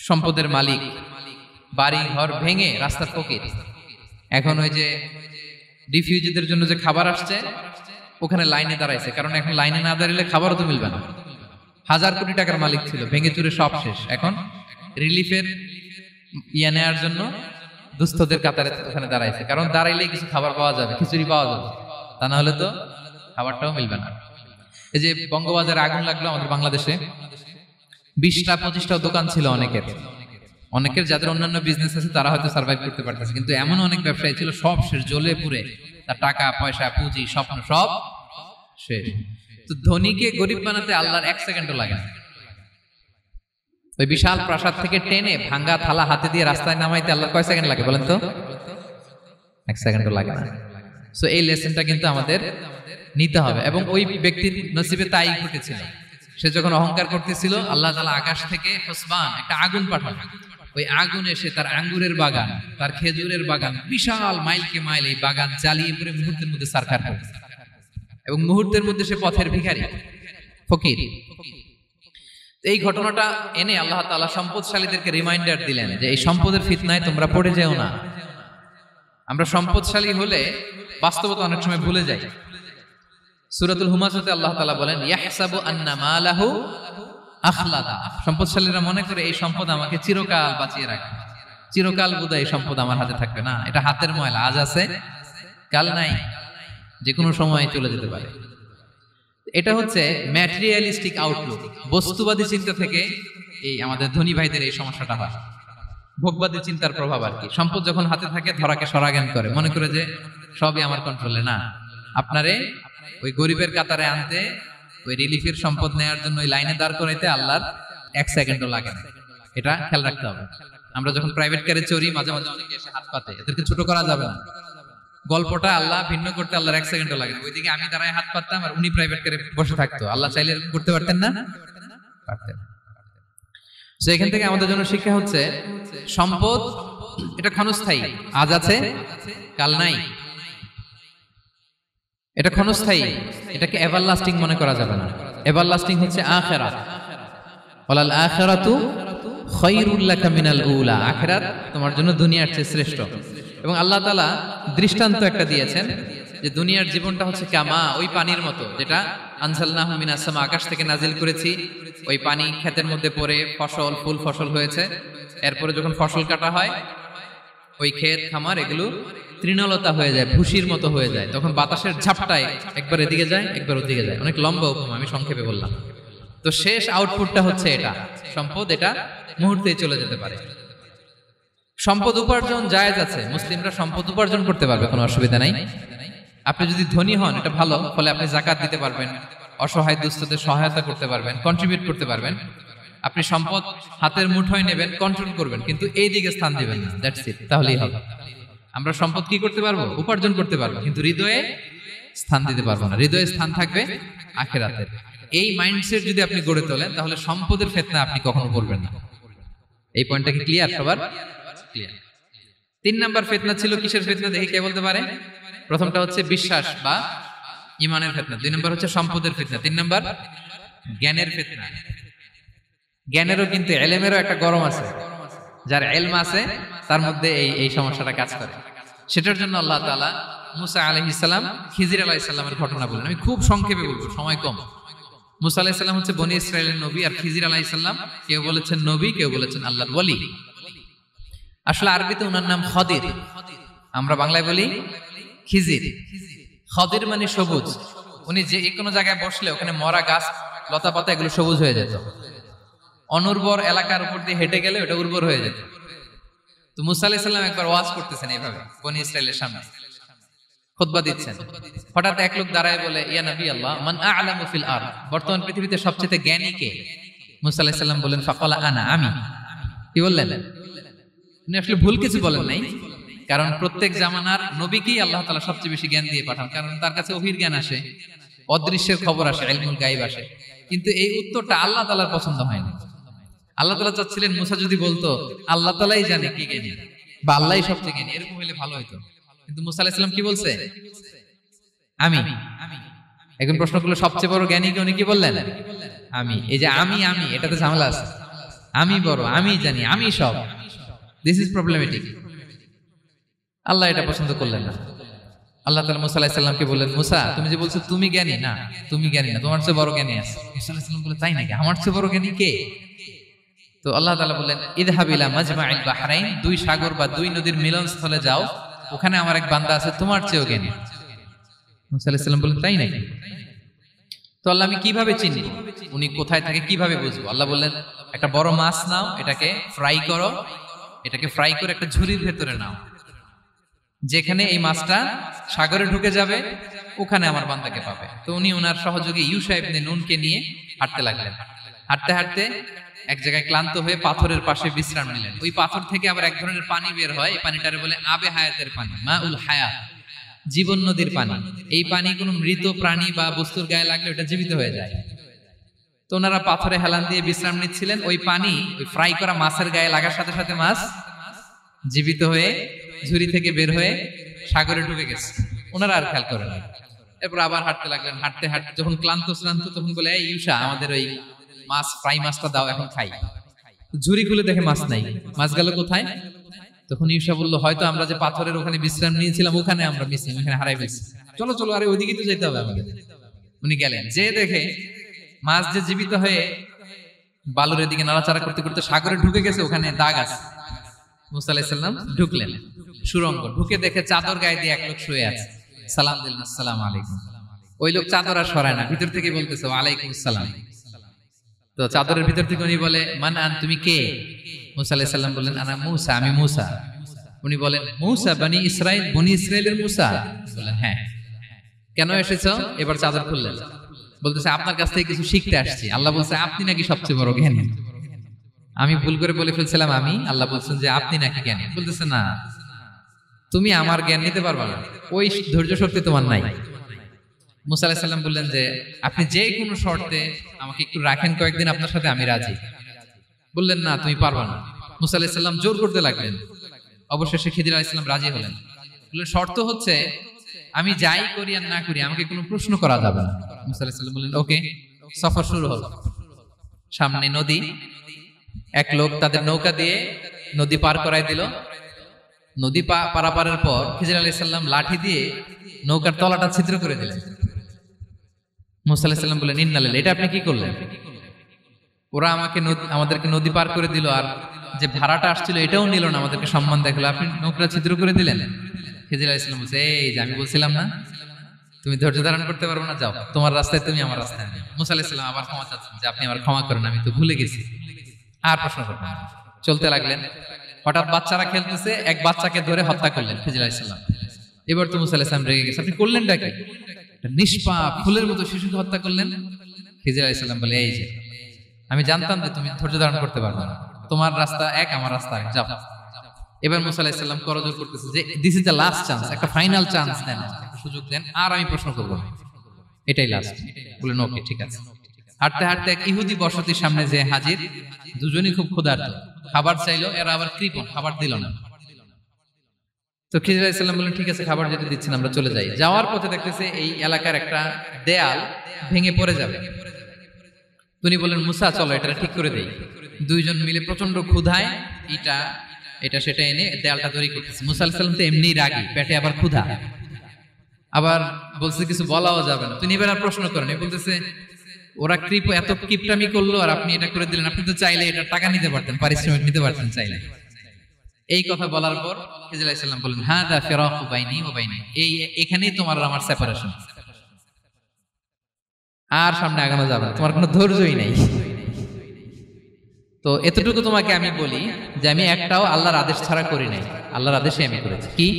Speaker 1: সম্পদের মালিক বাড়ি ঘর ভেঙে রাস্তার ফকির। এখন ওই যে রিফিউজিদের জন্য যে খাবার আসছে ওখানে লাইনে দাঁড়াইছে, কারণ এখন লাইনে না দাঁড়ালে খাবারও তো মিলবে না। 1000 কোটি টাকার মালিক ছিল, ভেঙে চুরে সব শেষ। এখন রিলিফের নেওয়ার জন্য দুস্থদের কাতারে ওখানে দাঁড়াইছে, কারণ দাঁড়াইলেই কিছু খাবার পাওয়া যাবে, খিচুড়ি পাওয়া যাবে, তা না হলে তো খাবারটাও মিলবে না। এই যে বঙ্গবাজারে আগুন লাগলো আমাদের বাংলাদেশে, 20টা-25টা দোকান ছিল অনেকের যাদের অন্যান্য বিজনেস আছে তারা হয়তো সার্ভাইভ করতে পারতেছে, কিন্তু এমন অনেক ব্যবসায়ী ছিল সব শেষ, জ্বলে পুড়ে, তার টাকা পয়সা পুঁজি স্বপ্ন সব শেষ। তো ধনীকে গরিব বানাতে আল্লাহর 1 সেকেন্ডও লাগে না। ওই বিশাল প্রাসাদ থেকে টেনে ভাঙ্গা থালা হাতে দিয়ে রাস্তায় নামাইতে আল্লাহর কয় সেকেন্ড লাগে বলেন তো? 1 সেকেন্ডও লাগে না। সো এই লেসনটা কিন্তু আমাদের নিতে হবে। এবং ওই ব্যক্তির নসিবে তাই ঘটেছিল। সে যখন অহংকার করতেছিল, আল্লাহ তাআলা আকাশ থেকে হুসবান একটা আগুন পাঠানো। ওই আগুন এসে তার আঙ্গুরের বাগান, তার খেজুরের বাগান, বিশাল মাইলকে মাইল এই বাগান জ্বালিয়ে পুরো মুহূর্তের মধ্যে সারখার করে, এবং মুহূর্তের মধ্যে সে পথের ভিখারি, ফকির। এই ঘটনাটা এনে আল্লাহ তাআলা সম্পদশালীদেরকে রিমাইন্ডার দিলেন যে এই সম্পদের ফিতনায় তোমরা পড়ে যেও না। আমরা সম্পদশালী হলে বাস্তবতা অনেক সময় ভুলে যাই। সূরাতুল হুমাযাতে আল্লাহ তাআলা বলেন, ইয়াহসাবু আন্না মালাহু আখলাদা। সম্পদশালীরা মনে করে এই সম্পদ আমাকে চিরকাল বাঁচিয়ে রাখবে, চিরকাল বোধহয় এই সম্পদ আমার হাতে থাকবে। না, এটা হাতের ময়লা, আজ আছে কাল নাই, যে কোনো সময় চলে যেতে পারে। এটা হচ্ছে ম্যাটেরিয়ালিস্টিক আউটলুক, বস্তুবাদী চিন্তা থেকে এই আমাদের ধনী ভাইদের এই সমস্যাটা হয়। ভোগবাদী চিন্তার প্রভাব আর কি। সম্পদ যখন হাতে থাকে ধরাকে সরাজ্ঞান করে, মনে করে যে সবই আমার কন্ট্রোলে। না, আপনারে ওই গরিবের কাতারে আনতে, ওই রিলিফের সম্পদ নেওয়ার জন্য ওই লাইনে দাঁড় করাইতে আল্লাহর 1 সেকেন্ডও লাগে না। এটা খেয়াল রাখতে হবে। আমরা যখন প্রাইভেট কারে চড়ি, মাঝে মাঝে অনেকে এসে হাত পাতে, এদেরকে ছোট করা যাবে না। গল্পটা আল্লাহ ভিন্ন করতে আল্লাহর 1 সেকেন্ডও লাগে না। ওইদিকে আমি দাঁড়ায় হাত পাততাম আর উনি প্রাইভেট কারে বসে থাকতো। আল্লাহ চাইলে করতে পারতেন না? পারতেন। তো এখান থেকে আমাদের জন্য শিক্ষা হচ্ছে, সম্পদ এটা ক্ষণস্থায়ী, আজ আছে কাল নাই। এটা ক্ষণস্থায়ী, এটাকে এভারলাস্টিং মনে করা যাবে না। এভারলাস্টিং হচ্ছে আখিরাত। ওয়ালাল আখিরাতু খায়রুল লাকা মিনাল উলা। আখিরাত তোমার জন্য দুনিয়ার চেয়ে শ্রেষ্ঠ। এবং আল্লাহ তাআলা দৃষ্টান্ত একটা দিয়েছেন যে দুনিয়ার জীবনটা হচ্ছে কামা, ওই পানির মতো, যেটা আনজালনাহু মিনাস সামা, আকাশ থেকে নাজিল করেছি। ওই পানি ক্ষেতের মধ্যে পড়ে ফসল, ফুল ফসল হয়েছে। এরপরে যখন ফসল কাটা হয়, ওই ক্ষেত খামার এগুলো তৃণলতা হয়ে যায়, ভুসির মতো হয়ে যায়। তখন বাতাসের ঝাপটায় একবার এদিকে যায়, একবার ওদিকে যায়। অনেক লম্বা উপমা, আমি সংক্ষেপে বললাম। তো শেষ আউটপুটটা হচ্ছে এটা, সম্পদ এটা মুহূর্তেই চলে যেতে পারে। সম্পদ উপার্জন জায়েজ আছে, মুসলিমরা সম্পদ উপার্জন করতে পারবে, কোনো অসুবিধা নাই। আপনি যদি ধনী হন এটা ভালো, ফলে আপনি যাকাত দিতে পারবেন, অসহায় দুস্থদের সহায়তা করতে পারবেন, কন্ট্রিবিউট করতে পারবেন। আপনি সম্পদ হাতের মুঠোয় নেবেন, কন্ট্রোল করবেন, কিন্তু এই দিকে স্থান দিবেন না। দ্যাটস ইট, তাহলেই হবে। আমরা সম্পদ কি করতে পারবো? উপার্জন করতে পারবো, কিন্তু হৃদয়ে স্থান দিতে পারবো না। হৃদয়ে স্থান থাকবে আখিরাতের। এই মাইন্ডসেট যদি আপনি গড়ে তোলেন, তাহলে সম্পদের ফিতনা আপনি কখনো করবেন না। এই পয়েন্টটা কি ক্লিয়ার সবার? ক্লিয়ার। 3 নাম্বার ফিতনা ছিল কিসের ফিতনা? দেখি কে বলতে পারে। প্রথমটা হচ্ছে বিশ্বাস বা ঈমানের ফিতনা, 2 নাম্বার হচ্ছে সম্পদের ফিতনা, 3 নাম্বার জ্ঞানের ফিতনা। জ্ঞানেরও কিন্তু ইলমেরও একটা গরম আছে। যার ইলম আছে তার মধ্যে এই সমস্যাটা কাজ করে। সেটার জন্য আল্লাহ তাআলা মুসা আলাইহিস সালাম, খিজির আলাইহিস সালামের ঘটনা বলেন। আমি খুব সংক্ষেপে বলবো, সময় কম। মুসা আলাইহিস সালাম হচ্ছে বনি ইসরাইলের নবী, আর খিজির আলাইহিস সালাম কেউ বলেছেন নবী, কেউ বলেছেন আল্লাহর ওলি। আসলে আরবিতে ওনার নাম খদির, আমরা বাংলায় বলি খিজির। খদির মানে সবুজ। উনি যে কোনো জায়গায় বসলে ওখানে মরা গাছ, লতা পাতা এগুলো সবুজ হয়ে যেত। অনুর্বর এলাকার উপর দিয়ে হেঁটে গেলে ওটা উর্বর হয়ে যেত। তো মুসা আলাইহিস সালাম একবার ওয়াজ করতেছেন এইভাবে বনি ইসরাইলের সামনে, খুতবা দিচ্ছেন। হঠাৎ এক লোক দাঁড়ায় বলে, ইয়া নবী আল্লাহ, মান আ'লামু ফিল আরদ, বর্তমান পৃথিবীতে সবচেয়ে জ্ঞানী কে? মুসা আলাইহিস সালাম বলেন, ফাকালা আনা, আমি। কি বললেন? উনি আসলে ভুল কিছু বলেন নাই, কারণ প্রত্যেক জামানার নবীকেই আল্লাহ তাআলা সবচেয়ে বেশি জ্ঞান দিয়ে পাঠান, কারণ তার কাছে ওহীর জ্ঞান আসে, অদৃশ্যের খবর আসে, ইলমুল গায়ব আসে। কিন্তু এই উত্তরটা আল্লাহ তাআলার পছন্দ হয়নি। আল্লাহ তাআলা চাচ্ছিলেন মুসা যদি বলতো আল্লাহ তাআলাই জানে কি জ্ঞানী, বা আল্লাহই সবচেয়ে জ্ঞানী, এরকম হলে ভালো হতো। কিন্তু মুসা আলাইহিস সালাম কি বলছে? আমি। এখন প্রশ্ন করলো সবচেয়ে বড় জ্ঞানী কে? উনি কি বললেন? আমি। এই যে আমি এটাতে ঝামেলা আছে। আমি বড়, আমি জানি, আমি সব। This is problematic. আল্লাহ এটা পছন্দ করলেন না। আল্লাহ তাআলা মুসা আলাইহিস সালামকে বললেন, মুসা তুমি যে বলছো তুমি জ্ঞানী, না তুমি জ্ঞানী না, তোমার চেয়ে বড় জ্ঞানী আছে। মুসা আলাইহিস সালাম বলে, তাই নাকি? আমার চেয়ে বড় জ্ঞানী কে? তো আল্লাহ তাআলা বললেন, ইযহাব ইলা মাজমাইল বাহরাইন, 2 সাগর বা 2 নদীর মিলনস্থলে যাও, ওখানে আমার এক বান্দা আছে তোমার চেয়েও জ্ঞানী। মুসা আলাইহিস সালাম বললেন, তাই নাকি? তো আল্লাহ, আমি কিভাবে চিনি উনি কোথায় থাকে, কিভাবে বুঝবো? আল্লাহ বললেন, একটা বড় মাছ নাও, এটাকে ফ্রাই করো, এটাকে ফ্রাই করে একটা ঝুড়ির ভেতরে নাও, যেখানে এই মাছটা সাগরে ঢুকে যাবে ওখানে আমার বান্দাকে পাবে। তো উনি ওনার সহযোগী ইউশা ইবনে নুনকে নিয়ে হাঁটতে লাগলেন। হাঁটতে হাঁটতে এক জায়গায় ক্লান্ত হয়ে পাথরের পাশে বিশ্রাম নিলেন। ওই পাথর থেকে আবার এক ধরনের পানি বের হয়, এই পানিটারে বলে আবে হায়াতের পানি, মাউল হায়াত, জীবন নদীর পানি। এই পানি কোনো মৃত প্রাণী বা বস্তুর গায়ে লাগলে ওটা জীবিত হয়ে যায়। তো ওনারা পাথরে হেলান দিয়ে বিশ্রাম নিচ্ছিলেন, ওই পানি ওই ফ্রাই করা মাছের গায়ে লাগার সাথে সাথে মাছ জীবিত হয়ে ঝুড়ি থেকে বের হয়ে সাগরে ঢুকে গেছে। ওনারা আর খেয়াল করেন না। এরপর আবার হাঁটতে লাগলেন, হাঁটতে হাঁটতে যখন ক্লান্ত তখন বলে, এই ইউসা, আমাদের ওই মাছ ফ্রাই মাছটা দাও, এখন খাই। ঝুড়ি খুলে দেখে মাছ নাই। মাছ গেল কোথায়? তখন ইউসা বলল, হয়তো আমরা যে পাথরের ওখানে বিশ্রাম নিয়েছিলাম ওখানে আমরা মিসিং, ওখানে হারাই ফেলছি। চলো চলো, আরে ওইদিকে তো যেতে হবে আমাদের। উনি গেলেন, যে দেখে মাছ যে জীবিত হয়ে বালুরের দিকে নাড়াচাড়া করতে করতে সাগরে ঢুকে গেছে, ওখানে দাগ আছে। মুসা আলাইহিস সালাম ঢুকলেন সুরঙ্গ, ঢুকে দেখে চাদর গায়ে দিয়ে এক লোক শুয়ে আছে। সালাম দিলেন, আসসালামু আলাইকুম। ওই লোক চাদর আর সরায় না, ভিতর থেকে বলতেছে ওয়ালাইকুম আসসালাম। তো চাদরের ভিতর থেকে উনি বলে, মান আন, তুমি কে? মুসা আলাইহিস সালাম বললেন, আনা মুসা, আমি মুসা। উনি বলেন, মুসা বনি ইসরাইল, বনি ইসরাইলের মুসা? বললেন, হ্যাঁ। কেন এসেছো? এবার চাদর খুললেন, বলতেছে আপনার কাছ থেকে কিছু শিখতে আসছি। আল্লাহ বলছে আপনি নাকি সবচেয়ে বড় জ্ঞানী। আমি ভুল করে বলে ফেলছিলাম আমি, আল্লাহ বলছেন যে আপনি নাকি জ্ঞানী। বলতেছে না, তুমি আমার জ্ঞান নিতে পারবা না, ওই ধৈর্য শক্তি তোমার নাই। মুসা আলাইহিস সালাম বললেন যে আপনি যে কোনো শর্তে আমাকে একটু রাখেন কয়েকদিন, আপনার সাথে আমি রাজি। বললেন না, তুমি পারবা না। মুসা আলাইহিস সালাম জোর করতে লাগলেন। অবশেষে খিদির আলাইহিস সালাম রাজি হলেন। বললেন, শর্ত হচ্ছে আমি যাই করি আর না করি আমাকে কোনো প্রশ্ন করা যাবে না। মুসা আলাইহিস সালাম বললেন, ওকে। সফর শুরু হলো। সামনে নদী, এক লোক তাদের নৌকা দিয়ে নদী পার করাই দিল। নদী পারাপারের পর খিজির আলাইহিস সালাম লাঠি দিয়ে নৌকার তলাটা ছিদ্র করে দিলেন। মুসা আলাইহিস সালাম বললেন, ইন্না লিল্লাহি, এটা আপনি কি করলেন? ওরা আমাদেরকে নদী পার করে দিল, আর যে ভাড়াটা আসছিল এটাও নিল না, আমাদেরকে সম্মান দেখালো, আপনি নৌকা ছিদ্র করে দিলেন। খিজির আলাইহিস সালাম বলছে, এই যে আমি বলছিলাম না তুমি ধৈর্য ধারণ করতে পারবে না, যাও তোমার রাস্তায় তুমি, আমার রাস্তায় আমি। মুসা আলাইহিস সালাম আবার ক্ষমা চাচ্ছেন যে আপনি আমার ক্ষমা করেন, আমি তো ভুলে গেছি, আর প্রশ্ন করবেন না। চলতে লাগলেন। হঠাৎ বাচ্চারা খেলতেছে, এক বাচ্চাকে ধরে হত্যা করলেন খিজির আলাইহিস সালাম। এবার তো মুসা আলাইহিস সালাম রেগে গেছে, আপনি করলেনটা কি? নিষ্পাপ ফুলের মতো শিশুকে হত্যা করলেন। খিজির আলাইহিস সালাম বলে, এই যে আমি জানতাম যে তুমি ধৈর্য ধারণ করতে পারবে না, তোমার রাস্তা এক, আমার রাস্তা এক, যাও। এবার মুসা আলাইহিস সালাম করজোর করতেছে যে this is the last chance, একটা ফাইনাল চান্স দেন, একটা সুযোগ দেন, আর আমি প্রশ্ন করব না, এটাই লাস্ট। বললেন, ওকে ঠিক আছে। হাঁটতে হাঁটতে এক ইহুদি বসতির সামনে যে হাজির, দুজনই খুব ক্ষুধার্ত, খাবার চাইলো, এরা আবার কৃপণ, খাবার দিল না। তো খিজির আলাইহিস সালাম বললেন, ঠিক আছে, খাবার যেতে দিচ্ছেন, আমরা চলে যাই। যাওয়ার পথে দেখতেছে এই এলাকার একটা দেয়াল ভেঙে পড়ে যাবে। তিনি বললেন, মুসা চলো এটা ঠিক করে দেই। দুইজন মিলে প্রচন্ড ক্ষুধায় এটা সেটা এনে দেয়ালটা তৈরি করতেছে। মুসা আলাইহিস সালাম তো এমনিই রাগী, পেটে আবার ক্ষুধা, আবার বলছে কিছু বলাও যাবে না। তিনি এবার আর প্রশ্ন করেন, বলতেছে ওরা এত কিপটামি করলো আর আপনি এটা করে দিলেন, আপনি তো চাইলে এটা টাকা নিতে পারতেন, পারিশ্রমিক নিতে পারতেন চাইলে। এই কথা বলার পর খিজির আলাইহিস সালাম বললেন, হাদা ফিরাকু বাইনি ওয়া বাইনি, এখানেই তোমার আর আমার সেপারেশন, আর সামনে আগানো যাবে না, তোমার কোনো ধৈর্যই নাই। তো এতটুকু তোমাকে আমি বলি যে আমি একটাও আল্লাহর আদেশ ছাড়া করি নাই, আল্লাহর আদেশে আমি করেছি। কি?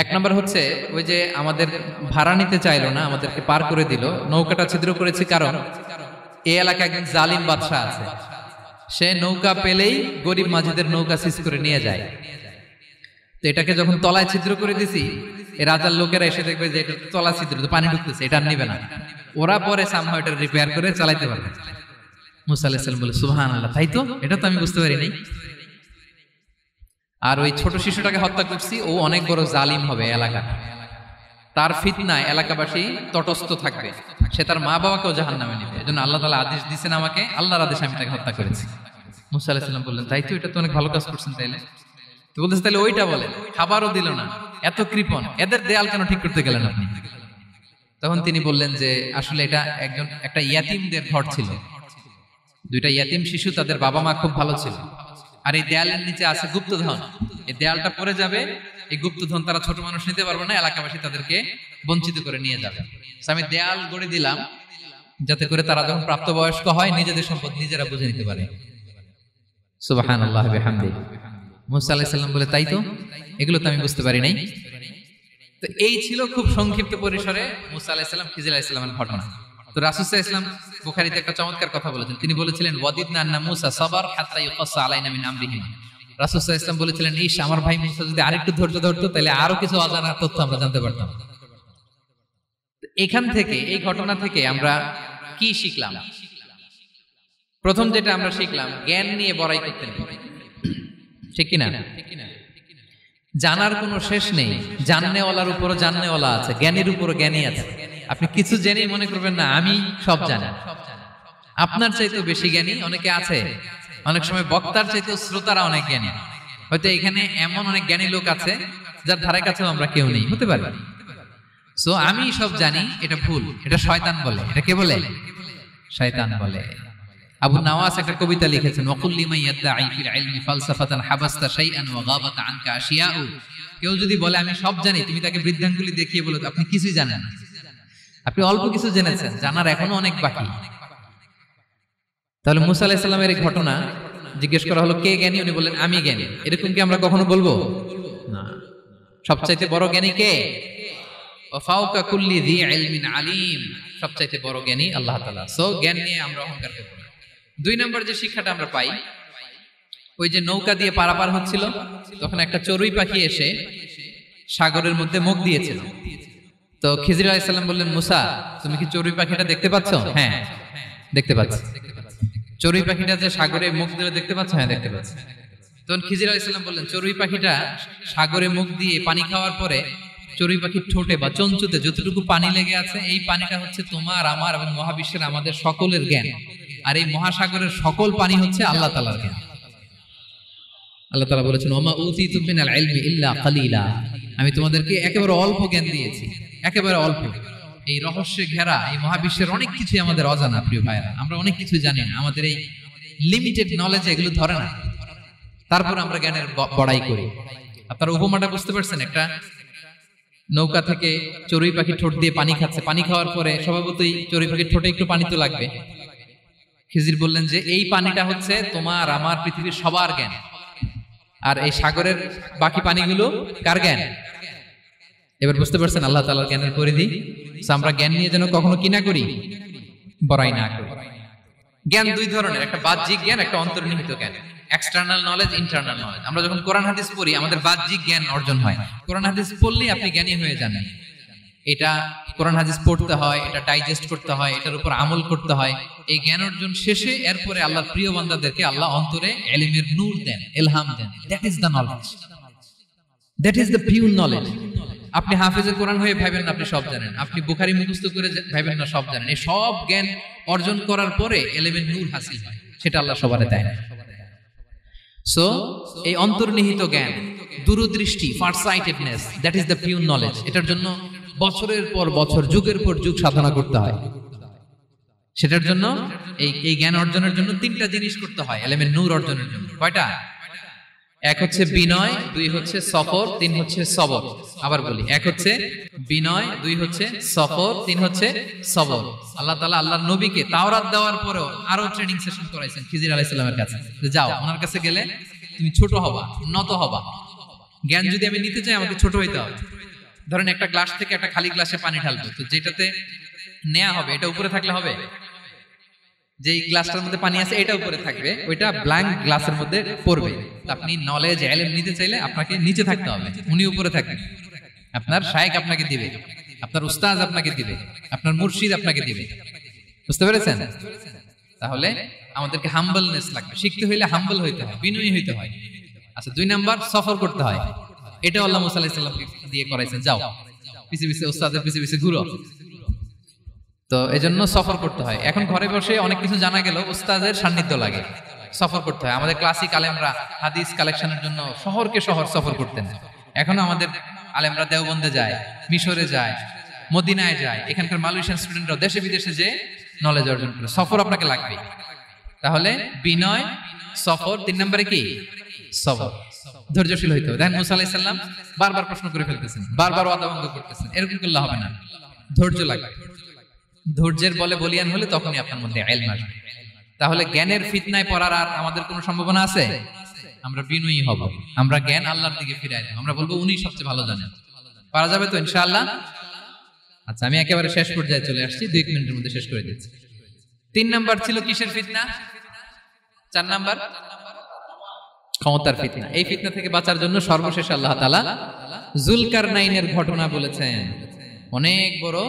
Speaker 1: এক নম্বর হচ্ছে ওই যে আমাদের ভাড়া নিতে চাইলো না, আমাদেরকে পার করে দিল, নৌকাটা ছিদ্র করেছি কারণ এই এলাকায় একজন জালিম বাদশা আছে, সে নৌকা পেলেই গরিব মাঝিদের নৌকা সিজ করে নিয়ে যায়। তো এটাকে যখন তলায় ছিদ্র করে দিছি, এই রাজার লোকেরা এসে দেখবে যে এটা তলা ছিদ্র, তো পানি ঢুকতেছে, এটা নিবে না, ওরা পরে সামহাও এটা রিপেয়ার করে চালাইতে পারবে। মুসা আলাইহিস সালাম বলে, সুবহানাল্লাহ, তাই তো, এটা তো আমি বুঝতে পারি নাই। আর ওই ছোট শিশুটাকে হত্যা করছি, ও অনেক বড় জালিম হবে এলাকা, তার ফিতনায় এলাকাবাসী তটস্থ থাকবে, সে তার মা বাবাকেও জাহান্নামে নেবে। এজন্য আল্লাহ তাআলা আদেশ দিয়েছেন আমাকে, আল্লাহর আদেশে আমি তাকে হত্যা করেছি। মুসা আলাইহিস সালাম বললেন, তাই তো, এটা তো অনেক ভালো কাজ করছেন। তাইলে তো বলতেছে, তাহলে ওইটা বলেন, খাবারও দিল না, এত কৃপণ, এদের দেয়াল কেন ঠিক করতে গেলেন আপনি? তখন তিনি বললেন যে আসলে এটা একটা ইয়াতিমদের ঘর ছিল, দুইটা ইয়াতিম শিশু, তাদের বাবা মা খুব ভালো ছিল, আর এই দেয়ালের নিচে আছে গুপ্তধন, এই দেয়ালটা পড়ে যাবে, এই গুপ্তধন তারা ছোট মানুষ নিতে পারবে না, এলাকাবাসী তাদেরকে বঞ্চিত করে নিয়ে যাবে। আমি দেয়াল গড়ে দিলাম যাতে করে তারা যখন প্রাপ্তবয়স্ক হয় নিজেদের সম্পদ নিজেরা বুঝে নিতে পারে। সুবহানাল্লাহ ওয়া বিহামদিহি। মুসা আলাইহিস সালাম বলে, তাই তো, এগুলো তো আমি বুঝতে পারি নাই। তো এই ছিল খুব সংক্ষিপ্ত পরিসরে মুসা আলাইহিস সালাম খিজির আলাইহিস সালামের ঘটনা। তো রাসূল সাল্লাল্লাহু আলাইহি ওয়াসাল্লাম বুখারীতে একটা চমৎকার কথা বলেছেন, তিনি বলেছিলেন, ওয়াদিদনা আন্না মুসা সাবার হাত্তা ইউকাসসা আলাইনা মিন আমরিহি, রাসূল সাল্লাল্লাহু আলাইহি ওয়াসাল্লাম বলেছিলেন, ইস আমার ভাই মুসা যদি আরেকটু ধৈর্য ধরতো তাহলে আরো কিছু অজানা তথ্য আমরা জানতে পারতাম। এখান থেকে, এই ঘটনা থেকে আমরা কি শিখলাম? প্রথম যেটা আমরা শিখলাম, জ্ঞান নিয়ে বড়াই করতে নেই, ঠিক কিনা? জানার কোনো শেষ নেই, জাননেওয়ালার উপরও জাননেওয়ালা আছে, জ্ঞানীর উপরও জ্ঞানী আছে। আপনি কিছু জেনেই মনে করবেন না আমি সব জানি। আপনার চাইতেও বেশি জ্ঞানী অনেকে আছে। অনেক সময় বক্তার চাইতেও শ্রোতারা অনেক জ্ঞানী। হয়তো এখানে এমন অনেক জ্ঞানী লোক আছে যার ধারে কাছেও আমরা কেউ নেই, হতে পারে। সো আমি সব জানি, এটা ভুল, এটা শয়তান বলে। এটা কে বলে? শয়তান বলে। আবু নাওয়াস একটা কবিতা লিখেছেন, ওয়াকুল লিমান ইয়াদঈ ফিল ইলমি ফালসাফাতান হাবাসতা শাইআন ওয়া গাবাত আনকা আশিয়াউ। কেউ যদি বলে আমি সব জানি, তুমি তাকে বৃদ্ধাঙ্গুলি দেখিয়ে বলো আপনি কিছুই জানেন না, আপনি অল্প কিছু জেনেছেন, জানার এখনো অনেক বাকি। তাহলে মুসা আলাইহিস সালামের এই ঘটনা জিজ্ঞেস করা হলো কে জ্ঞানী, উনি বললেন আমি জ্ঞানী। এরকম কি আমরা কখনো বলবো? না। সবচাইতে বড় জ্ঞানী কে? ওয়া ফাওকা কুল্লি যী ইলমিন আলিম। সবচাইতে বড় জ্ঞানী আল্লাহ তাআলা। সো জ্ঞান নিয়ে আমরা অহংকার করব না। 2 নম্বর যে শিক্ষাটা আমরা পাই, ওই যে নৌকা দিয়ে পারাপার হচ্ছিল, তখন একটা চড়ুই পাখি এসে সাগরের মধ্যে মুখ দিয়েছিল। তো খিজির আলাইহিস সালাম বললেন, মুসা তুমি কি চড়ুই পাখিটা দেখতে পাচ্ছ? হ্যাঁ দেখতে পাচ্ছি। চড়ুই পাখিটা যে সাগরে মুখ দিয়ে দেখতে পাচ্ছ? হ্যাঁ দেখতে পাচ্ছি। তখন খিজির আলাইহিস সালাম বললেন, চড়ুই পাখিটা সাগরে মুখ দিয়ে পানি খাওয়ার পরে চড়ুই পাখির ঠোঁটে বা চঞ্চুতে যতটুকু পানি লেগে আছে, এই পানিটা হচ্ছে তোমার আমার এবং মহাবিশ্বের আমাদের সকলের জ্ঞান। আর এই মহাসাগরের সকল পানি হচ্ছে আল্লাহ তাআলার জ্ঞান। আল্লাহ তাআলা বলেছেন, ওমা উতিতু মিনাল ইলমি ইল্লা কালিলা। আমি তোমাদেরকে একেবারে অল্প জ্ঞান দিয়েছি, একেবারে অল্প। এই রহস্যে ঘেরা এই মহাবিশ্বের অনেক কিছু আমাদের অজানা। প্রিয় ভাইরা, আমরা অনেক কিছু জানি না, আমাদের এই লিমিটেড নলেজ এগুলো ধরে না, তারপর আমরা জ্ঞানের বড়াই করি। আপনারা উপমাটা বুঝতে পারছেন? একটা নৌকা থেকে চড়ুই পাখি ঠোঁট দিয়ে পানি খাচ্ছে, পানি খাওয়ার পরে স্বভাবতই চড়ুই পাখির ঠোঁটে একটু পানি তো লাগবে। খিজির বললেন যে এই পানিটা হচ্ছে তোমার আমার পৃথিবীর সবার জ্ঞান, আর এই সাগরের বাকি পানিগুলো কার জ্ঞান? এবার বুঝতে পারছেন আল্লাহ তাআলার জ্ঞানের পরিধি। আমরা জ্ঞান নিয়ে যেন কখনো কি না করি, বড়াই না করি। জ্ঞান 2 ধরনের, একটা বাহ্যিক জ্ঞান, একটা অন্তর্নিহিত জ্ঞান। External knowledge, internal knowledge. আমরা যখন কোরআন হাদিস পড়ি আমাদের বাহ্যিক জ্ঞান অর্জন হয়। কোরআন হাদিস পড়লেই আপনি জ্ঞানী হয়ে যান। এটা কোরআন হাদিস পড়তে হয়, এটা ডাইজেস্ট করতে হয়, এটার উপর আমল করতে হয়। এই জ্ঞান অর্জন শেষে এরপরে আল্লাহর প্রিয় বান্দাদেরকে আল্লাহ অন্তরে ইলমের নূর দেন, ইলহাম দেন। That is the knowledge, that is the pure knowledge. আপনি হাফেজে কোরআন হয়ে ভাবেন না আপনি সব জানেন, আপনি বুখারী মুখস্থ করে ভাবেন না সব জানেন। এই সব জ্ঞান অর্জন করার পরে ইলমের নূর হাসিল হয়, সেটা আল্লাহ সবারে দেয় না। সো এই অন্তর্নিহিত জ্ঞান, দূরদৃষ্টি, farsightedness, that is the pure knowledge. এটার জন্য বছরের পর বছর, যুগের পর যুগ সাধনা করতে হয়। সেটার জন্য এই জ্ঞান অর্জনের জন্য 3টা জিনিস করতে হয় ইলমের নূর অর্জনের জন্য। কয়টা? 1 হচ্ছে বিনয়, 2 হচ্ছে সফর, 3 হচ্ছে সবর। আবার বলি, 1 হচ্ছে বিনয়, 2 হচ্ছে সফর, 3 হচ্ছে সবর। আল্লাহ তাআলা আল্লাহর নবীকে তাওরাত দেওয়ার পরেও আরো ট্রেনিং সেশন করাইছেন খিজির আলাইহিস সালামের কাছে। যাও ওনার কাছে গেলে তুমি ছোট হবা, নত হবা। জ্ঞান যদি আমি নিতে চাই আমাকে ছোট হইতে হবে। ধরেন একটা গ্লাস থেকে একটা খালি গ্লাসে পানি ঢালবো, তো যেটাতে নেওয়া হবে এটা উপরে থাকলে হবে? যে গ্লাসটার মধ্যে পানি আছে এটা উপরে থাকবে, ওইটা ব্ল্যাঙ্ক গ্লাসের মধ্যে পড়বে। আপনি নলেজ ইলম নিতে চাইলে আপনাকে নিচে থাকতে হবে, উনি উপরে থাকবেন। আপনার শায়েখ আপনাকে দিবে, আপনার উস্তাদ আপনাকে দিবে, আপনার মুর্শিদ আপনাকে দিবে। বুঝতে পেরেছেন? তাহলে আমাদেরকে হাম্বলনেস লাগবে। শিখতে হইলে হাম্বল হইতে হয়, বিনয়ী হইতে হয়। আচ্ছা, 2 নাম্বার সফর করতে হয়। এটা আল্লাহ মুসা আলাইহিস সালামকে দিয়ে করাইছেন, যাও পিছে পিছে উস্তাদের পিছে পিছে ঘুরো। তো এজন্য সফর করতে হয়। এখন ঘরে বসে অনেক কিছু জানা গেল, উস্তাদের সান্নিধ্য লাগে, সফর করতে হয়। আমাদের ক্লাসিক আলেমরা হাদিস কালেকশনের জন্য শহরকে শহর সফর করতেন। এখনো আমাদের আলেমরা দেওবন্দে যায়, মিশরে যায়, মদিনায় যায়। এখানকার মালয়েশিয়ান স্টুডেন্টরা দেশে বিদেশে যে নলেজ অর্জন করে। সফর আপনাকে লাগবে। তাহলে বিনয়, সফর, 3 নম্বরে কি? সবর। ধৈর্যশীল হইতে হবে। দেখেন মুসা আলাইহিস সালাম বারবার প্রশ্ন করে ফেলতেছেন, বারবার ওয়াদা ভঙ্গ করতেছেন। এরকম করলে হবে না, ধৈর্য লাগবে। ধৈর্যের বলে বলিয়ান হলে তখনই আপনার মধ্যে ইলম আসবে। তাহলে জ্ঞানের ফিতনায় পড়ার আর আমাদের কোনো সম্ভাবনা আছে? আমরা বিনয়ী হব, আমরা জ্ঞান আল্লাহর দিকে ফিরাই দেব, আমরা বলবো উনি সবচেয়ে ভালো জানেন। পারা যাবে তো ইনশাআল্লাহ? আচ্ছা, আমি একেবারে শেষ পর্যায়ে চলে আসছি, 2 মিনিটের মধ্যে শেষ করে দিচ্ছি। 3 নাম্বার ছিল কিসের ফিতনা? 4 নাম্বার ক্ষমতার ফিতনা। এই ফিতনা থেকে বাঁচার জন্য সর্বশেষ আল্লাহ তাআলা যুলকারনাইনের ঘটনা বলেছেন। অনেক বড়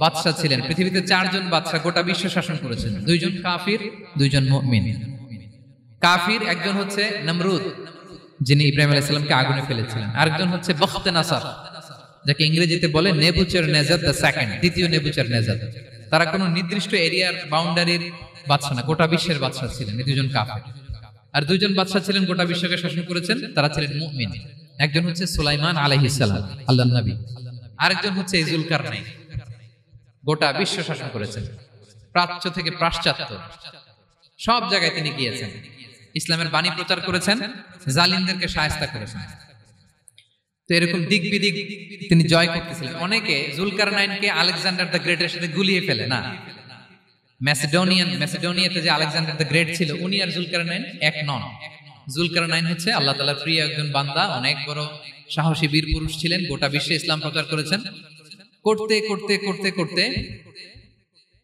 Speaker 1: বাদশা ছিলেন, পৃথিবীতে 4 জন বাদশা গোটা বিশ্ব শাসন করেছেন, 2 জন কাফির 2 জন মুমিন। কাফির একজন হচ্ছে নমরুদ, যিনি ইব্রাহিম আলাইহিস সালামকে আগুনে ফেলেছিলেন। আরেকজন হচ্ছে বখতে নাসার, যাকে ইংরেজিতে বলে নেবুচারনেজার দ্য সেকেন্ড, দ্বিতীয় নেবুচারনেজার। তারা কোনো নির্দিষ্ট এরিয়ার বাউন্ডারির বাদশা না, গোটা বিশ্বের বাদশা ছিলেন এই 2 জন কাফির। আর 2 জন বাদশা ছিলেন গোটা বিশ্বকে শাসন করেছেন, তারা ছিলেন মুমিন। একজন হচ্ছে সুলাইমান আলাইহিস সালাম, আল্লাহর নবী। আরেকজন হচ্ছে যুলকারনাইন, গোটা বিশ্ব শাসন করেছেন, প্রাচ্য থেকে পাশ্চাত্য সব জায়গায় তিনি গিয়েছেন, ইসলামের বাণী প্রচার করেছেন, জালিমদেরকে শায়েস্তা করেছেন। তো এরকম দিক বিদিক তিনি জয় করতেছিলেন। অনেকে যুলকারনাইনকে আলেকজান্ডার দ্য গ্রেটের সাথে গুলিয়ে ফেলে, না, ম্যাসিডোনিয়াতে যে আলেকজান্ডার দ্য গ্রেট ছিল, উনি আর যুলকারনাইন এক নন। যুলকারনাইন হচ্ছে আল্লাহ তাআলার প্রিয় একজন বান্দা, অনেক বড় সাহসী বীর পুরুষ ছিলেন, গোটা বিশ্বে ইসলাম প্রচার করেছেন। করতে করতে করতে করতে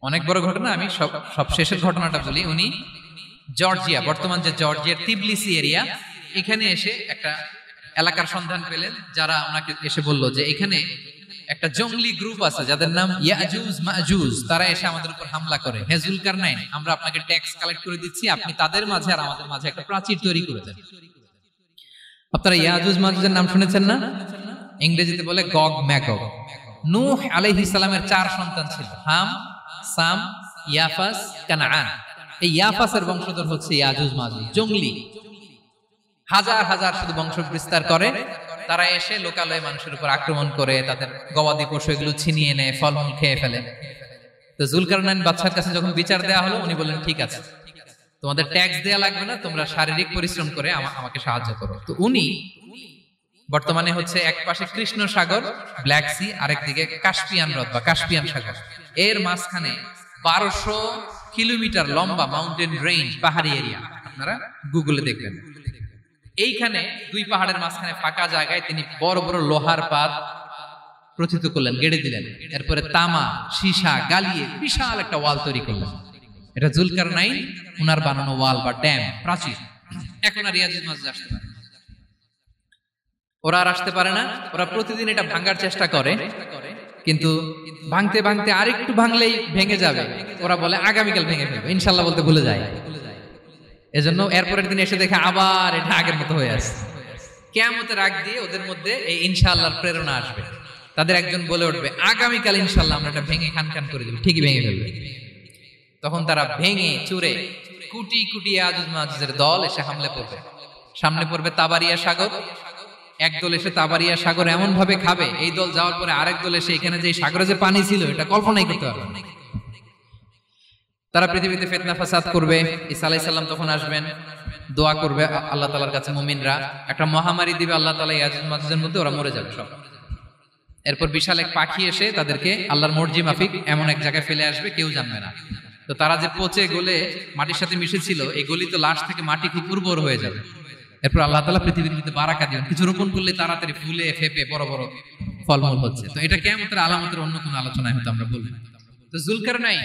Speaker 1: অনেক বড় ঘটনা, আমি সব শেষের ঘটনাটা বলি। উনি জর্জিয়া, বর্তমান যে জর্জিয়ার তিবলিসি এরিয়া, এখানে এসে একটা এলাকার সন্ধান পেলেন, যারা ওনাকে এসে বলল যে এখানে একটা জঙ্গলি গ্রুপ আছে যাদের নাম ইয়াজুজ মাজুজ, তারা এসে আমাদের উপর হামলা করে। হে যুলকারনাইন, আমরা আপনাকে ট্যাক্স কালেক্ট করে দিচ্ছি, আপনি তাদের মাঝে আর আমাদের মাঝে একটা প্রাচীর তৈরি করে দেন। আপনারা ইয়াজুজ মাজুজের নাম শুনেছেন না? ইংরেজিতে বলে গগ ম্যাগগ। নূহ আলাইহিস সালামের 4 সন্তান ছিল, হাম, সাম, ইয়াফাস, কানাআন। এই ইয়াফাসের বংশধর হচ্ছে ইয়াজুজ মাজুজ, জঙ্গলি, হাজার হাজার শুধু বংশ বিস্তার করে। তারা এসে লোকালয়ে মানুষের উপর আক্রমণ করে, তাদের গবাদি পশু এগুলো ছিনিয়ে নেয়, ফলমূল খেয়ে ফেলে। তো যুলকারনাইন বাদশার কাছে যখন বিচার দেওয়া হলো, উনি বললেন ঠিক আছে, তোমাদের ট্যাক্স দেয়া লাগবে না, তোমরা শারীরিক পরিশ্রম করে আমাকে সাহায্য করো। তো উনি বর্তমানে হচ্ছে এক পাশে কৃষ্ণ সাগর, ব্ল্যাক সি, আরেকদিকে কাস্পিয়ান হ্রদ বা কাস্পিয়ান সাগর, এর মাঝখানে 1200 কিলোমিটার লম্বা মাউন্টেন রেঞ্জ, পাহাড়ি এরিয়া, আপনারা গুগলে দেখবেন। এইখানে 2 পাহাড়ের মাঝখানে ফাঁকা জায়গায় তিনি বড় বড় লোহার পাত প্রথিত করলেন, গেড়ে দিলেন। এরপরে তামা, সীসা গালিয়ে বিশাল একটা ওয়াল তৈরি করলেন। এটা যুলকারনাইন উনার বানানো ওয়াল বা ড্যাম, প্রাচীর। এখন আর ইয়াজুজ মাজুজ আসতে পারে, ওরা আর আসতে পারে না। ওরা প্রতিদিন এটা ভাঙার চেষ্টা করে, কিন্তু ভাঙতে ভাঙতে আরেকটু ভাঙলেই ভেঙে যাবে। ওরা বলে আগামীকাল ভেঙে ফেলবে, ইনশাল্লাহ বলতে ভুলে যায়। এজন্য এরপরের দিন এসে দেখে আবার এটা আগের মতো হয়ে আসছে। কিয়ামতের আগ দিয়ে ওদের মধ্যে এই ইনশাআল্লাহর প্রেরণা আসবে। তাদের একজন বলে উঠবে, আগামীকাল ইনশাআল্লাহ আমরা এটা ভেঙে খান খান করে দেব, ঠিকই ভেঙে ফেলবে। তখন তারা ভেঙে চুরে কুটি কুটি ইয়াজুজ মাজুজের দল এসে হামলে পড়বে। সামনে পড়বে তাবারিয়া সাগর, একদল এসে তাবারিয়া সাগর এমন ভাবে খাবে, এই দল যাওয়ার পরে আরেক দল এসে এখানে যে সাগরে যে পানি ছিল এটা কল্পনাই করতে পারবে না। তারা পৃথিবীতে ফিতনা ফাসাদ করবে। ঈসা আলাইহিস সালাম তখন আসবেন, দোয়া করবে আল্লাহ তাআলার কাছে, মুমিনরা একটা মহামারী দিবে আল্লাহ তাআলা ইয়াজুজ মাজুজের মধ্যে, ওরা মরে যাবে সব। এরপর বিশাল এক পাখি এসে তাদেরকে আল্লাহর মর্জি মাফিক এমন এক জায়গায় ফেলে আসবে, কেউ জানবে না। তো তারা যে পচে গলে মাটির সাথে মিশেছিল, এই গলিত লাশ থেকে মাটি খুব উর্বর হয়ে যাবে। এরপর আল্লাহ তাআলা পৃথিবীর মধ্যে বারাকা দিবেন, কিছু রোপণ করলে তাড়াতাড়ি ফুলে ফেপে বড় বড় ফলমূল হচ্ছে। তো এটা কিয়ামতের আলামতের অন্য কোনো আলোচনায় হয়তো আমরা বলবো। তো যুলকারনাইন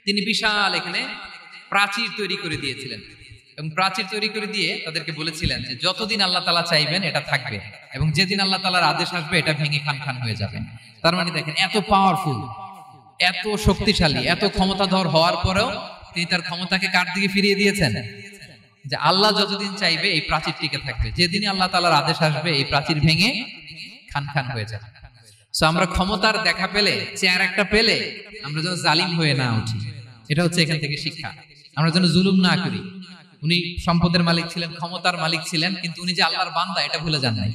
Speaker 1: তিনি বিশাল এখানে প্রাচীর তৈরি করে দিয়েছিলেন, এবং প্রাচীর তৈরি করে দিয়ে তাদেরকে বলেছিলেন যে যতদিন আল্লাহ তাআলা চাইবেন এটা থাকবে, এবং যেদিন আল্লাহ তাআলার আদেশ আসবে এটা ভেঙে খান খান হয়ে যাবে। তার মানে দেখেন, এত পাওয়ারফুল, এত শক্তিশালী, এত ক্ষমতাধর হওয়ার পরেও তিনি তার ক্ষমতাকে কার দিকে ফিরিয়ে দিয়েছেন? যে আল্লাহ যতদিন চাইবে এই প্রাচীর টিকে থাকবে, যেদিনই আল্লাহ তাআলার আদেশ আসবে এই প্রাচীর ভেঙে খান খান হয়ে যাবে। সো আমরা ক্ষমতার দেখা পেলে, চেয়ার একটা পেলে, আমরা যেন জালিম হয়ে না উঠি, এটা হচ্ছে এখান থেকে শিক্ষা। আমরা যেন জুলুম না করি। উনি সম্পদের মালিক ছিলেন, ক্ষমতার মালিক ছিলেন, কিন্তু উনি যে আল্লাহর বান্দা এটা ভুলে যান নাই।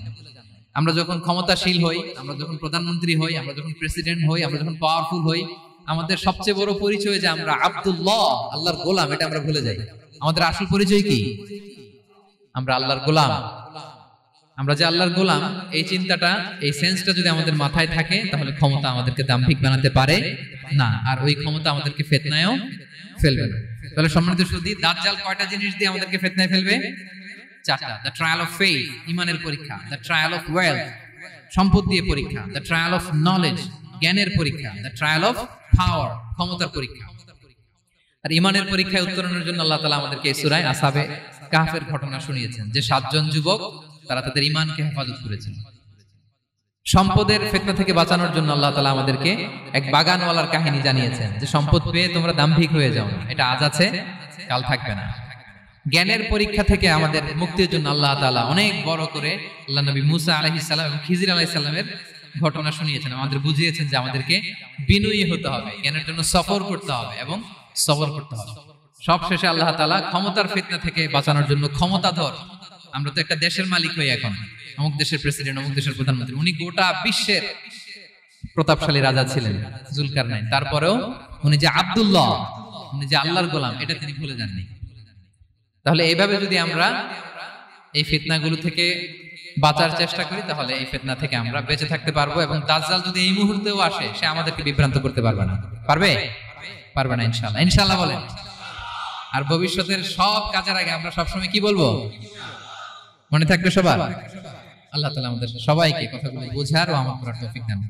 Speaker 1: আমরা যখন ক্ষমতাশীল হই, আমরা যখন প্রধানমন্ত্রী হই, আমরা যখন প্রেসিডেন্ট হই, আমরা যখন পাওয়ারফুল হই, আমাদের সবচেয়ে বড় পরিচয় যে আমরা আব্দুল্লাহ, আল্লাহর গোলাম, এটা আমরা ভুলে যাই। আমাদের আসল পরিচয় কি? আমরা আল্লাহর গোলাম। আমরা যে আল্লাহর গোলাম, এই চিন্তাটা, এই সেন্সটা যদি আমাদের মাথায় থাকে, তাহলে ক্ষমতা আমাদেরকে দাম্ভিক বানাতে পারে না, আর ওই ক্ষমতা আমাদেরকে ফিতনায়ও ফেলবে না। তাহলে সম্মানিত সুধী, দাজ্জাল কয়টা জিনিস দিয়ে আমাদেরকে ফিতনায় ফেলবে? 4টা। দ্য ট্রায়াল অফ ফেইথ, ঈমানের পরীক্ষা; দ্য ট্রায়াল অফ ওয়েলথ, সম্পদ দিয়ে পরীক্ষা; দ্য ট্রায়াল অফ নলেজ, জ্ঞানের পরীক্ষা; দ্য ট্রায়াল অফ পাওয়ার, ক্ষমতার পরীক্ষা। আর ঈমানের পরীক্ষায় উত্তরণের জন্য আল্লাহ তাআলা আমাদেরকে এই সূরা আসাবে কাহফের ঘটনা শুনিয়েছেন, যে 7 জন যুবক তারা তাদের ঈমানকে হেফাজত করেছিল। সম্পদের ফিতনা থেকে বাঁচানোর জন্য আল্লাহ তাআলা আমাদেরকে এক বাগানওয়ালার কাহিনী জানিয়েছেন, যে সম্পদ পেয়ে তোমরা দাম্ভিক হয়ে যাও না, এটা আজ আছে কাল থাকবে না। জ্ঞানের পরীক্ষা থেকে আমাদের মুক্তির জন্য আল্লাহ তাআলা অনেক বড় করে আল্লাহ নবী মুসা আলাইহিস সালাম এবং খিজির আলাইহিস সালামের ঘটনা শুনিয়েছেন, আমাদের বুঝিয়েছেন যে আমাদেরকে বিনয়ী হতে হবে, জ্ঞানের জন্য সফর করতে হবে এবং সবর করতে হবে। সবশেষে আল্লাহ তাআলা ক্ষমতার ফিতনা থেকে বাঁচানোর জন্য ক্ষমতাধর, আমরা তো একটা দেশের মালিক হই এখন, অমুক দেশের প্রেসিডেন্ট, অমুক দেশের প্রধানমন্ত্রী, উনি গোটা বিশ্বের প্রতাপশালী রাজা ছিলেন জুলকারনাইন, তারপরেও উনি যে আব্দুল্লাহ, উনি যে আল্লাহর গোলাম, এটা তিনি ভুলে যাননি। তাহলে এইভাবে যদি আমরা এই ফিতনাগুলো থেকে বাঁচার চেষ্টা করি, তাহলে এই ফিতনা থেকে আমরা বেঁচে থাকতে পারবো, এবং দাজ্জাল যদি এই মুহূর্তেও আসে, সে আমাদেরকে বিভ্রান্ত করতে পারবে না। পারবে? পারবে না ইনশাআল্লাহ। ইনশাআল্লাহ বলেন। আর ভবিষ্যতের সব কাজের আগে আমরা সবসময় কি বলবো? মনে থাকবে সবার? আল্লাহ তাআলা আমাদের সবাইকে কথাগুলো বোঝার ও আমল করার তৌফিক দান করুন।